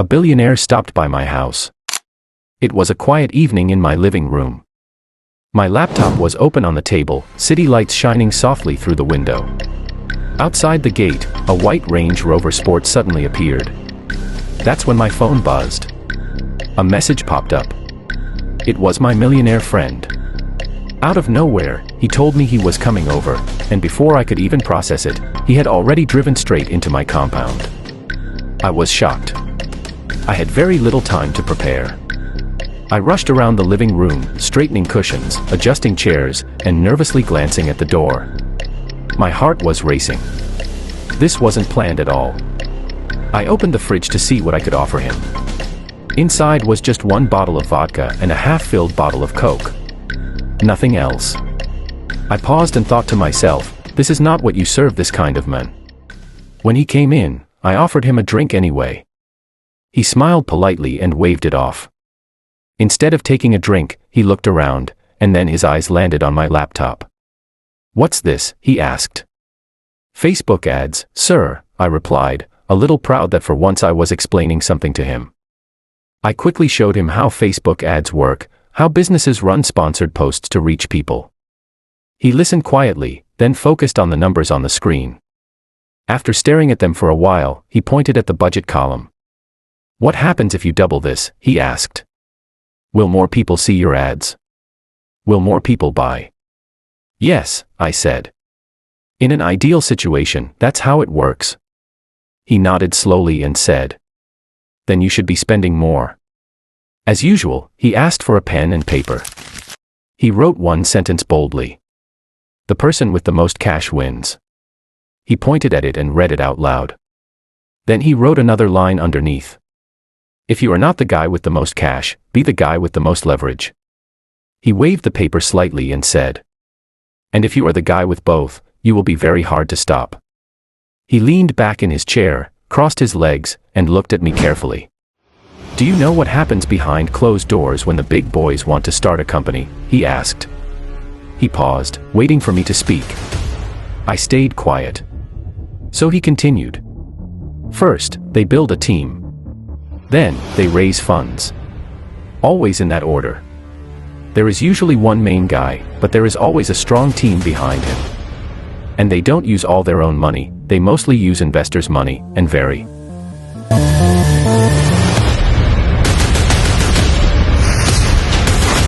A billionaire stopped by my house. It was a quiet evening in my living room. My laptop was open on the table, city lights shining softly through the window. Outside the gate, a white Range Rover Sport suddenly appeared. That's when my phone buzzed. A message popped up. It was my millionaire friend. Out of nowhere, he told me he was coming over, and before I could even process it, he had already driven straight into my compound. I was shocked. I had very little time to prepare. I rushed around the living room, straightening cushions, adjusting chairs, and nervously glancing at the door. My heart was racing. This wasn't planned at all. I opened the fridge to see what I could offer him. Inside was just one bottle of vodka and a half-filled bottle of Coke. Nothing else. I paused and thought to myself, this is not what you serve this kind of man. When he came in, I offered him a drink anyway. He smiled politely and waved it off. Instead of taking a drink, he looked around, and then his eyes landed on my laptop. "What's this?" he asked. "Facebook ads, sir," I replied, a little proud that for once I was explaining something to him. I quickly showed him how Facebook ads work, how businesses run sponsored posts to reach people. He listened quietly, then focused on the numbers on the screen. After staring at them for a while, he pointed at the budget column. "What happens if you double this?" he asked. "Will more people see your ads? Will more people buy?" "Yes," I said. "In an ideal situation, that's how it works." He nodded slowly and said, "Then you should be spending more." As usual, he asked for a pen and paper. He wrote one sentence boldly. "The person with the most cash wins." He pointed at it and read it out loud. Then he wrote another line underneath. "If you are not the guy with the most cash, be the guy with the most leverage." He waved the paper slightly and said, "And if you are the guy with both, you will be very hard to stop." He leaned back in his chair, crossed his legs, and looked at me carefully. "Do you know what happens behind closed doors when the big boys want to start a company?" he asked. He paused, waiting for me to speak. I stayed quiet. So he continued. "First, they build a team. Then, they raise funds. Always in that order. There is usually one main guy, but there is always a strong team behind him. And they don't use all their own money, they mostly use investors' money, and very